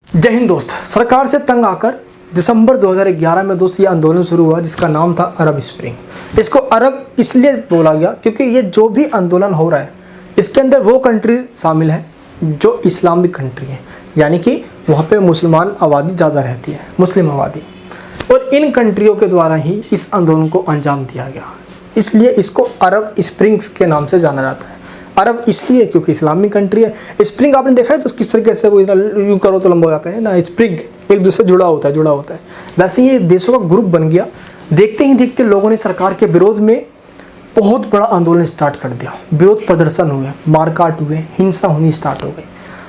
जय हिंद दोस्त। सरकार से तंग आकर दिसंबर 2011 में दोस्त ये आंदोलन शुरू हुआ जिसका नाम था अरब स्प्रिंग। इसको अरब इसलिए बोला गया क्योंकि ये जो भी आंदोलन हो रहा है इसके अंदर वो कंट्री शामिल है जो इस्लामिक कंट्री है, यानी कि वहाँ पे मुसलमान आबादी ज़्यादा रहती है, मुस्लिम आबादी, और इन कंट्रियों के द्वारा ही इस आंदोलन को अंजाम दिया गया। इसलिए इसको अरब स्प्रिंग्स के नाम से जाना जाता है। अरब इसलिए क्योंकि इस्लामिक कंट्री है। स्प्रिंग आपने देखा है तो किस तरीके से वो यूँ करो तो लंबा हो जाता है ना, स्प्रिंग एक दूसरे से जुड़ा होता है। वैसे ये देशों का ग्रुप बन गया। देखते ही देखते लोगों ने सरकार के विरोध में बहुत बड़ा आंदोलन स्टार्ट कर दिया। विरोध प्रदर्शन हुए, मारकाट हुए, हिंसा होनी स्टार्ट हो गई।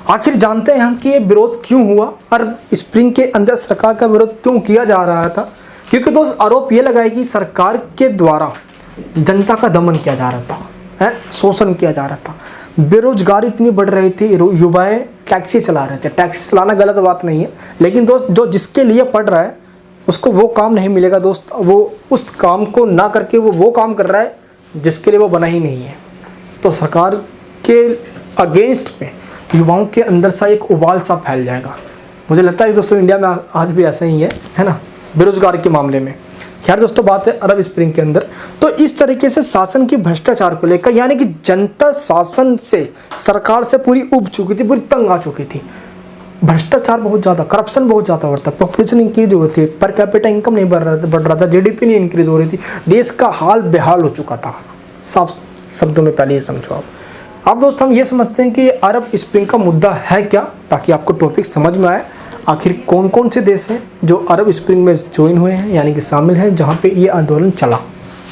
आखिर जानते हैं हम कि ये विरोध क्यों हुआ, अरब स्प्रिंग के अंदर सरकार का विरोध क्यों किया जा रहा था। क्योंकि दोस्त आरोप ये लगाए कि सरकार के द्वारा जनता का दमन किया जा रहा था, शोषण किया जा रहा था। बेरोजगारी इतनी बढ़ रही थी, युवाएं टैक्सी चला रहे थे। टैक्सी चलाना गलत बात नहीं है, लेकिन दोस्त जो जिसके लिए पढ़ रहा है उसको वो काम नहीं मिलेगा दोस्त। वो उस काम को ना करके वो काम कर रहा है जिसके लिए वो बना ही नहीं है। तो सरकार के अगेंस्ट में युवाओं के अंदर सा एक उबाल सा फैल जाएगा। मुझे लगता है दोस्तों इंडिया में आज भी ऐसा ही है ना, बेरोजगार के मामले में। खैर दोस्तों, बात है अरब स्प्रिंग के अंदर। तो इस तरीके से शासन की भ्रष्टाचार को लेकर, यानी कि जनता शासन से, सरकार से पूरी उब चुकी थी, पूरी तंग आ चुकी थी। भ्रष्टाचार बहुत ज़्यादा, करप्शन बहुत ज़्यादा हो रहा था, पॉपुलेशन इंक्रीज हो रही थी, पर कैपिटा इनकम नहीं बढ़ रहा था, जीडीपी नहीं इंक्रीज हो रही थी, देश का हाल बेहाल हो चुका था। साफ शब्दों में पहले ये समझो आप। अब दोस्त हम ये समझते हैं कि अरब स्प्रिंग का मुद्दा है क्या, ताकि आपको टॉपिक समझ में आए। आखिर कौन कौन से देश हैं जो अरब स्प्रिंग में ज्वाइन हुए हैं, यानी कि शामिल हैं, जहाँ पे ये आंदोलन चला,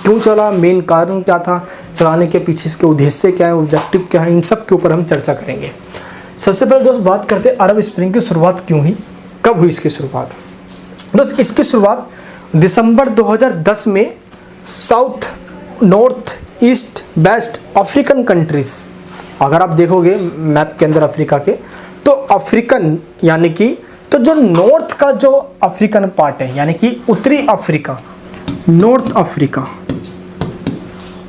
क्यों चला, मेन कारण क्या था, चलाने के पीछे इसके उद्देश्य क्या है, ऑब्जेक्टिव क्या है, इन सब के ऊपर हम चर्चा करेंगे। सबसे पहले दोस्त बात करते हैं अरब स्प्रिंग की शुरुआत क्यों हुई, कब हुई इसकी शुरुआत। दोस्त इसकी शुरुआत दिसंबर 2010 में south, north, east, west African countries, अगर आप देखोगे मैप के अंदर अफ्रीका के, तो अफ्रीकन यानी कि तो जो नॉर्थ का जो अफ्रीकन पार्ट है, यानी कि उत्तरी अफ्रीका, नॉर्थ अफ्रीका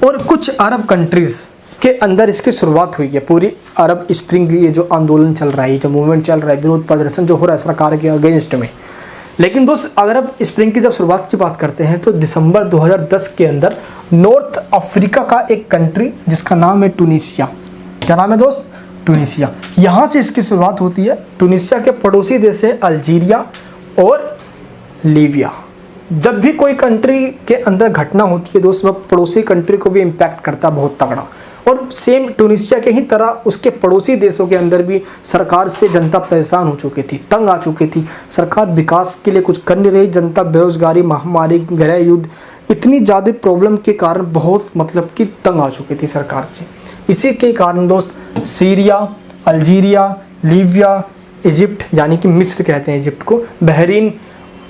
और कुछ अरब कंट्रीज के अंदर इसकी शुरुआत हुई है। पूरी अरब स्प्रिंग, ये जो आंदोलन चल रहा है, जो मूवमेंट चल रहा है, विरोध प्रदर्शन जो हो रहा है सरकार के अगेंस्ट में। लेकिन दोस्त अरब स्प्रिंग की जब शुरुआत की बात करते हैं तो दिसंबर 2010 के अंदर नॉर्थ अफ्रीका का एक कंट्री जिसका नाम है टूनिसिया। क्या नाम है दोस्त? टूनिसिया। यहाँ से इसकी शुरुआत होती है। टूनिसिया के पड़ोसी देश है अल्जीरिया और लीबिया। जब भी कोई कंट्री के अंदर घटना होती है दोस्त, वह पड़ोसी कंट्री को भी इम्पैक्ट करता है बहुत तगड़ा। और सेम टूनिसिया के ही तरह उसके पड़ोसी देशों के अंदर भी सरकार से जनता परेशान हो चुकी थी, तंग आ चुकी थी। सरकार विकास के लिए कुछ कर नहीं रही, जनता बेरोजगारी, महामारी, गृह युद्ध, इतनी ज़्यादा प्रॉब्लम के कारण बहुत मतलब कि तंग आ चुकी थी सरकार से। इसी के कारण दोस्त सीरिया, अल्जीरिया, लीबिया, इजिप्ट यानी कि मिस्र कहते हैं इजिप्ट को, बहरीन,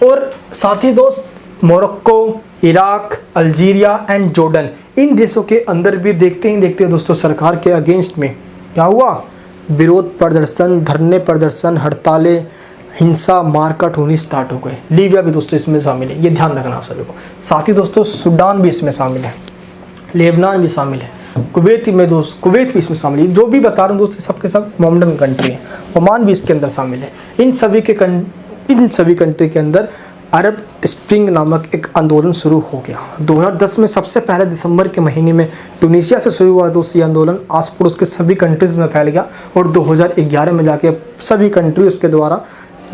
और साथ ही दोस्त Morocco, Iraq, Algeria and Jordan, इन देशों के अंदर भी देखते ही देखते दोस्तों सरकार के अगेंस्ट में क्या हुआ, विरोध प्रदर्शन, धरने प्रदर्शन, हड़तालें, हिंसा, मारकाट होनी स्टार्ट हो गए। लीबिया भी दोस्तों इसमें शामिल है, ये ध्यान रखना आप सभी को। साथ ही दोस्तों सूडान भी इसमें शामिल है, लेबनान भी शामिल है, कुवैत में दोस्त, कुवैत भी इसमें शामिल है। जो भी बता रहा हूँ दोस्त सब के सब मॉडर्न कंट्री है। ओमान भी इसके अंदर शामिल है। इन सभी कंट्री के अंदर अरब स्प्रिंग नामक एक आंदोलन शुरू हो गया। 2010 में सबसे पहले दिसंबर के महीने में टूनिसिया से शुरू हुआ दोस्त ये आंदोलन, आस पड़ोस के सभी कंट्रीज़ में फैल गया और 2011 में जाके सभी कंट्रीज के द्वारा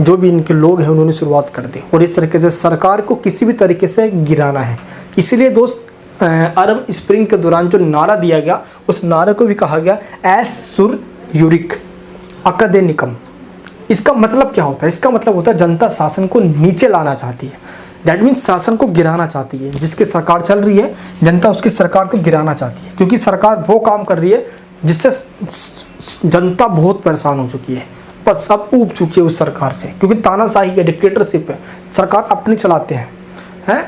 जो भी इनके लोग हैं उन्होंने शुरुआत कर दी। और इस तरीके से सरकार को किसी भी तरीके से गिराना है। इसीलिए दोस्त अरब स्प्रिंग के दौरान जो नारा दिया गया उस नारे को भी कहा गया एस सुर यूरिक अकदे निकम। इसका मतलब क्या होता है? इसका मतलब होता है जनता शासन को नीचे लाना चाहती है। दैट मीन्स शासन को गिराना चाहती है। जिसकी सरकार चल रही है जनता उसकी सरकार को गिराना चाहती है, क्योंकि सरकार वो काम कर रही है जिससे जनता बहुत परेशान हो चुकी है, बस अब ऊब चुकी है उस सरकार से, क्योंकि तानाशाही है, डिक्टेटरशिप है, सरकार अपनी चलाते हैं।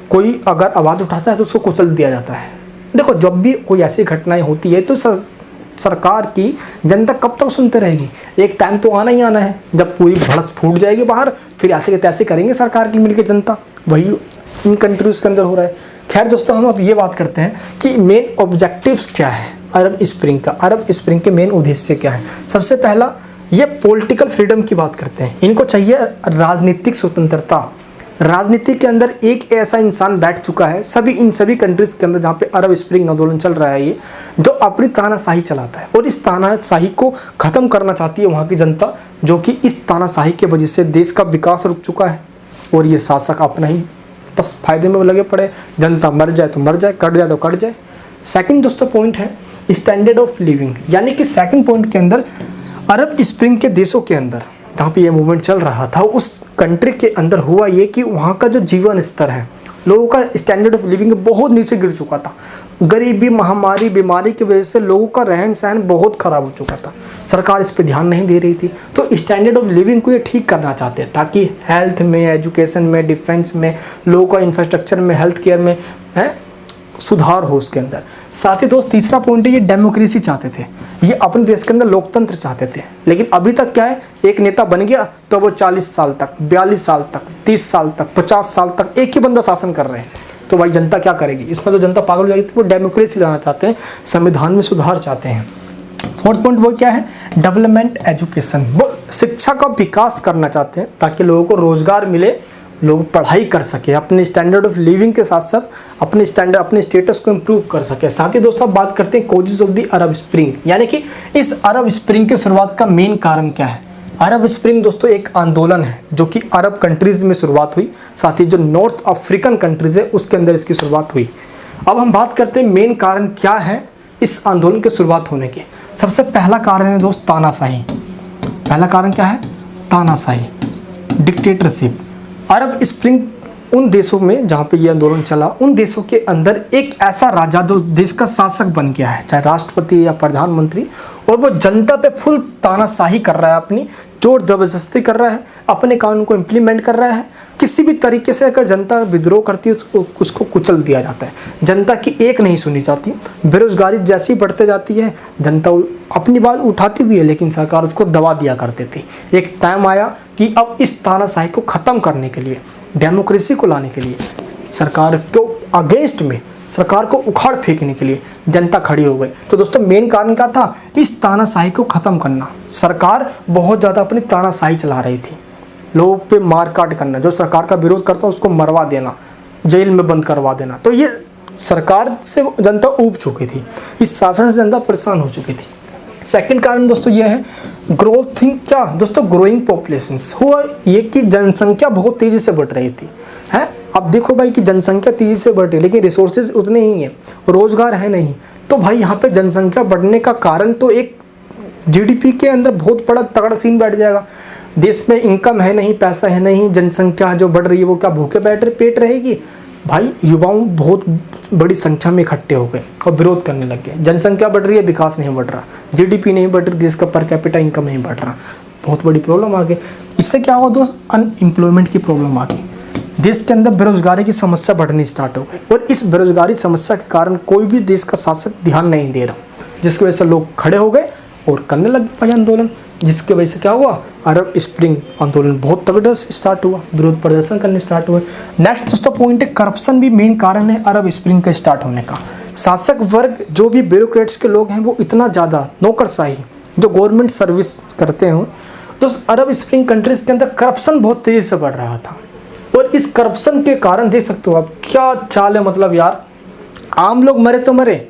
कोई अगर आवाज़ उठाता है तो उसको कुचल दिया जाता है। देखो जब भी कोई ऐसी घटनाएं होती है तो सरकार की जनता कब तक सुनते रहेगी? एक टाइम तो आना ही आना है जब पूरी भड़स फूट जाएगी बाहर, फिर ऐसे के तैसे करेंगे सरकार की मिलकर जनता। वही इन कंट्रीज के अंदर हो रहा है। खैर दोस्तों, हम अब ये बात करते हैं कि मेन ऑब्जेक्टिव्स क्या है अरब स्प्रिंग का। अरब स्प्रिंग के मेन उद्देश्य क्या है? सबसे पहला ये पॉलिटिकल फ्रीडम की बात करते हैं, इनको चाहिए राजनीतिक स्वतंत्रता। राजनीति के अंदर एक ऐसा इंसान बैठ चुका है इन सभी कंट्रीज के अंदर जहाँ पे अरब स्प्रिंग आंदोलन चल रहा है, ये जो अपनी तानाशाही चलाता है और इस तानाशाही को ख़त्म करना चाहती है वहाँ की जनता, जो कि इस तानाशाही के वजह से देश का विकास रुक चुका है और ये शासक अपना ही बस फायदे में लगे पड़े, जनता मर जाए तो मर जाए, कट जाए तो कट जाए। सेकंड दोस्तों पॉइंट है स्टैंडर्ड ऑफ लिविंग, यानी कि सेकंड पॉइंट के अंदर अरब स्प्रिंग के देशों के अंदर जहाँ पे ये मूवमेंट चल रहा था, उस कंट्री के अंदर हुआ ये कि वहाँ का जो जीवन स्तर है, लोगों का स्टैंडर्ड ऑफ लिविंग बहुत नीचे गिर चुका था। गरीबी, महामारी, बीमारी की वजह से लोगों का रहन सहन बहुत ख़राब हो चुका था। सरकार इस पर ध्यान नहीं दे रही थी, तो स्टैंडर्ड ऑफ लिविंग को ये ठीक करना चाहते हैं ताकि हेल्थ में, एजुकेशन में, डिफेंस में, लोगों का इंफ्रास्ट्रक्चर में, हेल्थ केयर में सुधार हो उसके अंदर। साथ ही दोस्त तीसरा पॉइंट है ये डेमोक्रेसी चाहते थे, ये अपने देश के अंदर लोकतंत्र चाहते थे। लेकिन अभी तक क्या है, एक नेता बन गया तो वो 40 साल तक, 42 साल तक, 30 साल तक, 50 साल तक एक ही बंदा शासन कर रहे हैं, तो भाई जनता क्या करेगी? इसमें तो जनता पागल हो जाएगी। वो डेमोक्रेसी लाना चाहते हैं, संविधान में सुधार चाहते हैं। फोर्थ पॉइंट वो क्या है, डेवलपमेंट एजुकेशन, वो शिक्षा का विकास करना चाहते हैं ताकि लोगों को रोजगार मिले, लोग पढ़ाई कर सके, अपने स्टैंडर्ड ऑफ लिविंग के साथ साथ अपने स्टेटस को इम्प्रूव कर सके। साथ ही दोस्तों बात करते हैं causes of the Arab spring, यानी कि इस अरब स्प्रिंग की शुरुआत का मेन कारण क्या है। अरब स्प्रिंग दोस्तों एक आंदोलन है जो कि अरब कंट्रीज में शुरुआत हुई, साथ ही जो नॉर्थ अफ्रीकन कंट्रीज है उसके अंदर इसकी शुरुआत हुई। अब हम बात करते हैं मेन कारण क्या है इस आंदोलन की शुरुआत होने के। सबसे पहला कारण है दोस्त तानाशाही। पहला कारण क्या है, तानाशाही, डिक्टेटरशिप। अरब स्प्रिंग उन देशों में जहाँ पे ये आंदोलन चला, उन देशों के अंदर एक ऐसा राजा जो देश का शासक बन गया है, चाहे राष्ट्रपति या प्रधानमंत्री, और वो जनता पे फुल तानाशाही कर रहा है, अपनी जोर जबरदस्ती कर रहा है, अपने कानून को इम्प्लीमेंट कर रहा है। किसी भी तरीके से अगर जनता विद्रोह करती है उसको कुचल दिया जाता है। जनता की एक नहीं सुनी जाती। बेरोजगारी जैसी बढ़ते जाती है, जनता अपनी बात उठाती भी है लेकिन सरकार उसको दबा दिया करती थी। एक टाइम आया कि अब इस तानाशाही को ख़त्म करने के लिए, डेमोक्रेसी को लाने के लिए, सरकार को अगेंस्ट में, सरकार को उखाड़ फेंकने के लिए जनता खड़ी हो गई। तो दोस्तों मेन कारण क्या था, इस तानाशाही को ख़त्म करना। सरकार बहुत ज़्यादा अपनी तानाशाही चला रही थी, लोगों पे मार काट करना, जो सरकार का विरोध करता उसको मरवा देना, जेल में बंद करवा देना। तो ये सरकार से जनता ऊब चुकी थी, इस शासन से जनता परेशान हो चुकी थी। सेकंड कारण दोस्तों ये है ग्रोथिंग, क्या दोस्तों, ग्रोइंग पॉपुलेशंस। हुआ ये कि जनसंख्या बहुत तेज़ी से बढ़ रही थी, है। अब देखो भाई कि जनसंख्या तेज़ी से बढ़ रही है लेकिन रिसोर्सेज उतने ही हैं, रोजगार है नहीं। तो भाई यहाँ पे जनसंख्या बढ़ने का कारण तो एक जीडीपी के अंदर बहुत बड़ा तगड़ा सीन बैठ जाएगा। देश में इनकम है नहीं, पैसा है नहीं, जनसंख्या जो बढ़ रही है वो क्या भूखे पेट रहेगी? भाई युवाओं बहुत बड़ी संख्या में इकट्ठे हो गए और विरोध करने लग गए। जनसंख्या बढ़ रही है, विकास नहीं बढ़ रहा, जीडीपी नहीं बढ़ रही, देश का पर कैपिटा इनकम नहीं बढ़ रहा, बहुत बड़ी प्रॉब्लम आ गई। इससे क्या हुआ दोस्त, अनएम्प्लॉयमेंट की प्रॉब्लम आ गई, देश के अंदर बेरोजगारी की समस्या बढ़नी स्टार्ट हो गई। और इस बेरोजगारी समस्या के कारण कोई भी देश का शासक ध्यान नहीं दे रहा, जिसकी वजह से लोग खड़े हो गए और करने लगे भाई आंदोलन, जिसकी वजह से क्या हुआ, अरब स्प्रिंग आंदोलन बहुत तगड़े से स्टार्ट हुआ, विरोध प्रदर्शन करने स्टार्ट हुए। नेक्स्ट दोस्तों पॉइंट है करप्शन भी मेन कारण है अरब स्प्रिंग का स्टार्ट होने का। शासक वर्ग, जो भी ब्यूरोक्रेट्स के लोग हैं, वो इतना ज़्यादा नौकरशाही, जो गवर्नमेंट सर्विस करते हैं, तो अरब स्प्रिंग कंट्रीज के अंदर करप्शन बहुत तेज़ी से बढ़ रहा था। और इस करप्शन के कारण देख सकते हो आप क्या चाल है, मतलब यार आम लोग मरे तो मरे,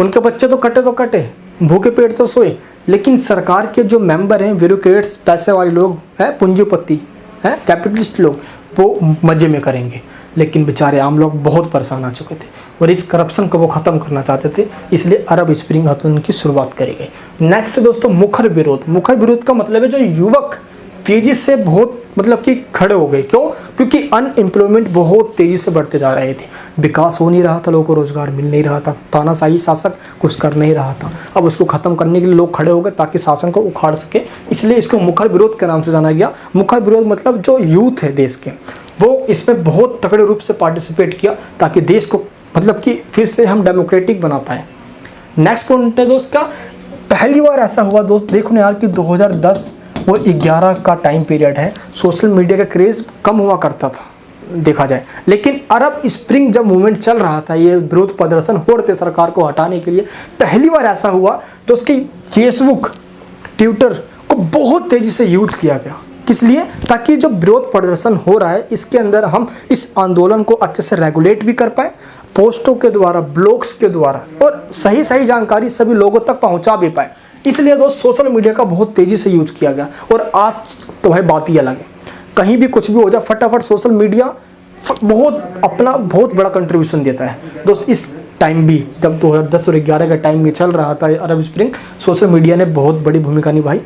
उनके बच्चे तो कटे, भूखे पेट तो सोए, लेकिन सरकार के जो मेंबर हैं, ब्यूरोक्रेट्स, पैसे वाले लोग हैं, पूंजीपति हैं, कैपिटलिस्ट लोग, वो मजे में करेंगे। लेकिन बेचारे आम लोग बहुत परेशान आ चुके थे और इस करप्शन को वो ख़त्म करना चाहते थे, इसलिए अरब स्प्रिंग आंदोलन की शुरुआत करी गई। नेक्स्ट दोस्तों मुखर विरोध। मुखर विरोध का मतलब है जो युवक तेजी से बहुत मतलब कि खड़े हो गए। क्यों? क्योंकि अनएम्प्लॉयमेंट बहुत तेज़ी से बढ़ते जा रहे थे, विकास हो नहीं रहा था, लोगों को रोजगार मिल नहीं रहा था, तानाशाही शासक कुछ कर नहीं रहा था। अब उसको ख़त्म करने के लिए लोग खड़े हो गए ताकि शासन को उखाड़ सके, इसलिए इसको मुखर विरोध के नाम से जाना गया। मुखर विरोध मतलब जो यूथ है देश के, वो इसमें बहुत तगड़े रूप से पार्टिसिपेट किया ताकि देश को मतलब कि फिर से हम डेमोक्रेटिक बना पाए। नेक्स्ट पॉइंट है दोस्त का, पहली बार ऐसा हुआ दोस्त, देखो ना यार कि 2010 और 11 का टाइम पीरियड है, सोशल मीडिया का क्रेज़ कम हुआ करता था देखा जाए, लेकिन अरब स्प्रिंग जब मूवमेंट चल रहा था, ये विरोध प्रदर्शन हो रहे थे सरकार को हटाने के लिए, पहली बार ऐसा हुआ तो उसकी फेसबुक, ट्विटर को बहुत तेज़ी से यूज किया गया। किस लिए? ताकि जो विरोध प्रदर्शन हो रहा है इसके अंदर हम इस आंदोलन को अच्छे से रेगुलेट भी कर पाए, पोस्टों के द्वारा, ब्लॉग्स के द्वारा, और सही सही जानकारी सभी लोगों तक पहुंचा भी पाए। इसलिए दोस्त सोशल मीडिया का बहुत तेज़ी से यूज किया गया। और आज तो भाई बात ही अलग है, कहीं भी कुछ भी हो जाए फटाफट सोशल मीडिया बहुत बड़ा कंट्रीब्यूशन देता है। दोस्त इस टाइम भी जब 2010 और 2011 का टाइम में चल रहा था अरब स्प्रिंग, सोशल मीडिया ने बहुत बड़ी भूमिका निभाई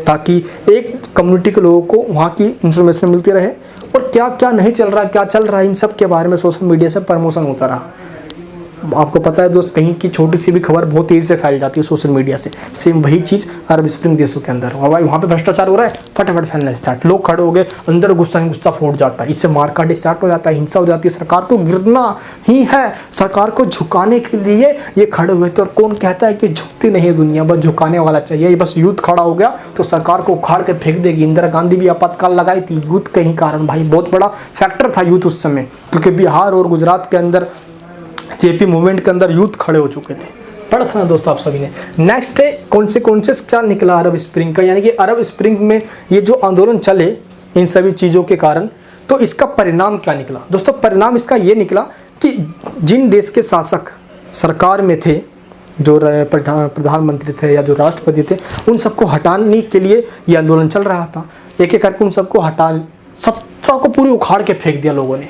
ताकि एक कम्युनिटी के लोगों को वहाँ की इन्फॉर्मेशन मिलती रहे और क्या क्या नहीं चल रहा, क्या चल रहा है, इन सब के बारे में सोशल मीडिया से प्रमोशन होता रहा। आपको पता है दोस्त, कहीं की छोटी सी भी खबर बहुत तेज़ी से फैल जाती है सोशल मीडिया से। सेम वही चीज़ अरब स्प्रिंग देशों के अंदर भाई, वहाँ पे भ्रष्टाचार हो रहा है, फटाफट फैलना स्टार्ट, लोग खड़े हो गए, अंदर गुस्सा फूट जाता है, इससे मारकाट स्टार्ट हो जाता है, हिंसा हो जाती है। सरकार को गिरना ही है, सरकार को झुकाने के लिए ये खड़े हुए थे। और कौन कहता है कि झुकती नहीं है दुनिया, बस झुकाने वाला चाहिए। ये बस यूथ खड़ा हो गया तो सरकार को उखाड़ के फेंक देगी। इंदिरा गांधी भी आपातकाल लगाई थी यूथ के ही कारण भाई, बहुत बड़ा फैक्टर था यूथ उस समय, क्योंकि बिहार और गुजरात के अंदर जेपी मूवमेंट के अंदर यूथ खड़े हो चुके थे। पढ़ा था ना दोस्तों आप सभी ने। नेक्स्ट है कौन से क्या निकला अरब स्प्रिंग का, यानी कि अरब स्प्रिंग में ये जो आंदोलन चले इन सभी चीज़ों के कारण, तो इसका परिणाम क्या निकला दोस्तों? परिणाम इसका ये निकला कि जिन देश के शासक सरकार में थे, जो प्रधानमंत्री थे या जो राष्ट्रपति थे, उन सबको हटाने के लिए ये आंदोलन चल रहा था। एक एक करके उन सबको सत्ता को पूरी उखाड़ के फेंक दिया लोगों ने,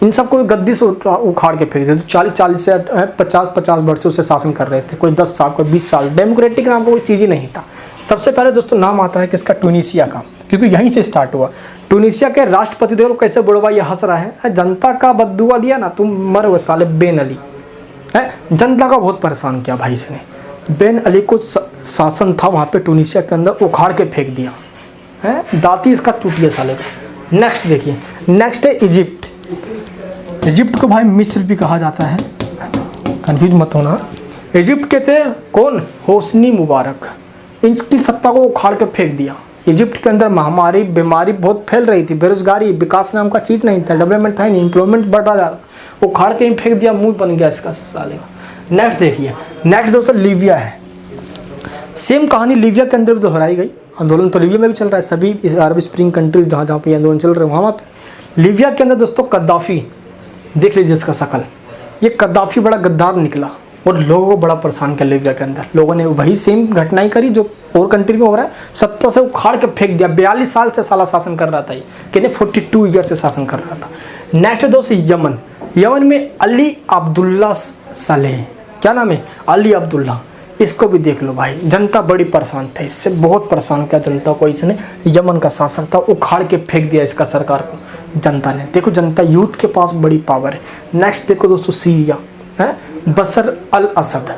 इन सबको गद्दी से उखाड़ के फेंक दिया। तो 40 से 50 वर्षों से शासन कर रहे थे, कोई 10 साल, कोई 20 साल। डेमोक्रेटिक नाम का कोई चीज़ ही नहीं था। सबसे पहले दोस्तों नाम आता है किसका? ट्यूनीशिया का, क्योंकि यहीं से स्टार्ट हुआ। ट्यूनीशिया के राष्ट्रपति देखो कैसे बुढ़वा ये हंस रहा है, जनता का बद्दुआ दिया ना, तुम मरोगे साले बेन अली है। जनता का बहुत परेशान किया भाई इसने। बेन अली को शासन था वहाँ पे ट्यूनीशिया के अंदर, उखाड़ के फेंक दिया है, दाती इसका टूट गया साले का। नेक्स्ट देखिए, नेक्स्ट है इजिप्ट। इजिप्ट को भाई मिस्र भी कहा जाता है, कंफ्यूज मत होना। इजिप्ट के थे कौन? Hosni Mubarak. इनकी सत्ता को उखाड़ के फेंक दिया। इजिप्ट के अंदर महामारी, बीमारी बहुत फैल रही थी, बेरोजगारी, विकास नाम का चीज़ नहीं था, डेवलपमेंट था ही नहीं, एम्प्लॉयमेंट बढ़ा जा रहा, उखाड़ के ही फेंक दिया, मुंह बन गया इसका साले का। नेक्स्ट देखिए, नेक्स्ट दोस्तों लीबिया है। सेम कहानी लीबिया के अंदर भी दोहराई गई। आंदोलन तो लीबिया में भी चल रहा है, सभी अरब स्प्रिंग कंट्रीज जहाँ जहाँ पे आंदोलन चल रहे हैं वहाँ पे। लीबिया के अंदर दोस्तों कद्दाफी, देख लीजिए इसका शकल, ये कद्दाफी बड़ा गद्दार निकला और लोगों को बड़ा परेशान किया। लीबिया के अंदर लोगों ने वही सेम घटनाएं करी जो और कंट्री में हो रहा है, सत्ता से उखाड़ के फेंक दिया। 42 साल से साला शासन कर रहा था ये, कहने 42 ईयर से शासन कर रहा था। नेक्स्ट दोस्त यमन। यमन में अली अब्दुल्ला सालेह, क्या नाम है? अली अब्दुल्ला। इसको भी देख लो भाई, जनता बड़ी परेशान था, इससे बहुत परेशान किया जनता को इसने। यमन का शासक था, उखाड़ के फेंक दिया इसका सरकार को जनता ने। देखो जनता, यूथ के पास बड़ी पावर है। नेक्स्ट देखो दोस्तों सीरिया है, बशर अल असद।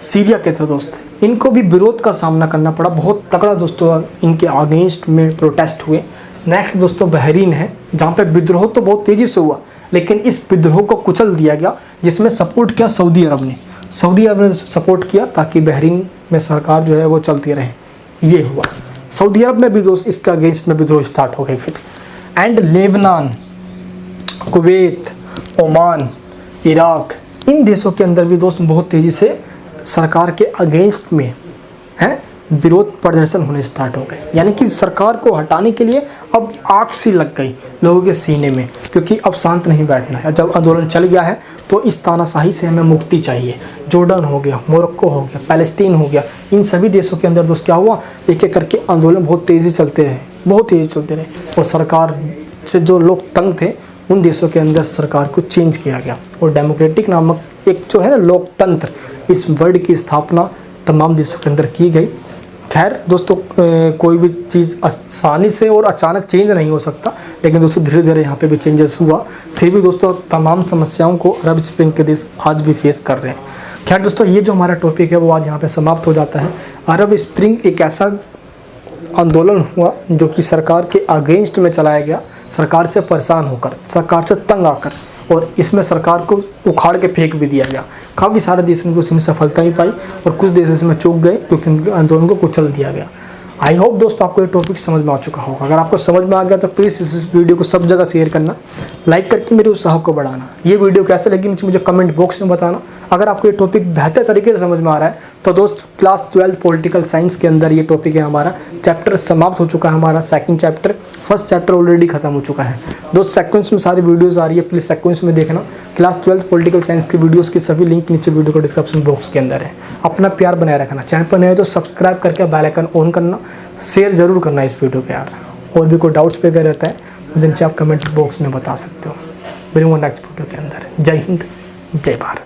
सीरिया के थे दोस्त, इनको भी विरोध का सामना करना पड़ा, बहुत तगड़ा दोस्तों इनके अगेंस्ट में प्रोटेस्ट हुए। नेक्स्ट दोस्तों बहरीन है, जहाँ पे विद्रोह तो बहुत तेज़ी से हुआ, लेकिन इस विद्रोह को कुचल दिया गया, जिसमें सपोर्ट किया सऊदी अरब ने। सऊदी अरब ने सपोर्ट किया ताकि बहरीन में सरकार जो है वो चलती रहे, ये हुआ। सऊदी अरब में भी दोस्त इसके अगेंस्ट में विद्रोह स्टार्ट हो गई फिर। And Lebanon, Kuwait, Oman, Iraq, इन देशों के अंदर भी दोस्त बहुत तेज़ी से सरकार के अगेंस्ट में हैं विरोध प्रदर्शन होने स्टार्ट हो गए। यानी कि सरकार को हटाने के लिए अब आग सी लग गई लोगों के सीने में, क्योंकि अब शांत नहीं बैठना है। जब आंदोलन चल गया है तो इस तानाशाही से हमें मुक्ति चाहिए। जॉर्डन हो गया, मोरक्को हो गया, पैलेस्टीन हो गया, इन सभी देशों के अंदर दोस्त क्या हुआ, एक एक करके आंदोलन बहुत तेज़ी चलते रहे, बहुत तेज़ी चलते रहे। और सरकार से जो लोग तंग थे उन देशों के अंदर सरकार को चेंज किया गया और डेमोक्रेटिक नामक एक जो है ना लोकतंत्र, इस वर्ड की स्थापना तमाम देशों के अंदर की गई। खैर दोस्तों कोई भी चीज़ आसानी से और अचानक चेंज नहीं हो सकता, लेकिन दोस्तों धीरे धीरे यहाँ पे भी चेंजेस हुआ। फिर भी दोस्तों तमाम समस्याओं को अरब स्प्रिंग के देश आज भी फेस कर रहे हैं। खैर दोस्तों ये जो हमारा टॉपिक है वो आज यहाँ पे समाप्त हो जाता है। अरब स्प्रिंग एक ऐसा आंदोलन हुआ जो कि सरकार के अगेंस्ट में चलाया गया, सरकार से परेशान होकर, सरकार से तंग आकर, और इसमें सरकार को उखाड़ के फेंक भी दिया गया। काफ़ी सारे देशों ने इसमें सफलता ही पाई और कुछ देश इसमें चूक गए क्योंकि आंदोलन को कुचल दिया गया। आई होप दोस्तों आपको ये टॉपिक समझ में आ चुका होगा। अगर आपको समझ में आ गया तो प्लीज़ इस वीडियो को सब जगह शेयर करना, लाइक करके मेरे उत्साह को बढ़ाना। ये वीडियो कैसे लगी नीचे मुझे कमेंट बॉक्स में बताना। अगर आपको ये टॉपिक बेहतर तरीके से समझ में आ रहा है तो दोस्त क्लास 12 पॉलिटिकल साइंस के अंदर ये टॉपिक है हमारा। चैप्टर समाप्त हो चुका है हमारा second chapter. First chapter already खत्म हो चुका है दोस्त। सेक्वेंस में सारी वीडियोस आ रही है, प्लीज़ सेक्वेंस में देखना। क्लास 12 पॉलिटिकल साइंस की वीडियोस की सभी लिंक नीचे वीडियो को डिस्क्रिप्शन बॉक्स के अंदर है। अपना प्यार बनाए रखना। चैनल पर नए हो तो सब्सक्राइब करके बेल आइकन ऑन करना, शेयर जरूर करना इस वीडियो को यार। और भी कोई डाउट्स पे रहता है तो नीचे आप कमेंट बॉक्स में बता सकते हो। मिलूंगा नेक्स्ट वीडियो के अंदर। जय हिंद, जय भारत।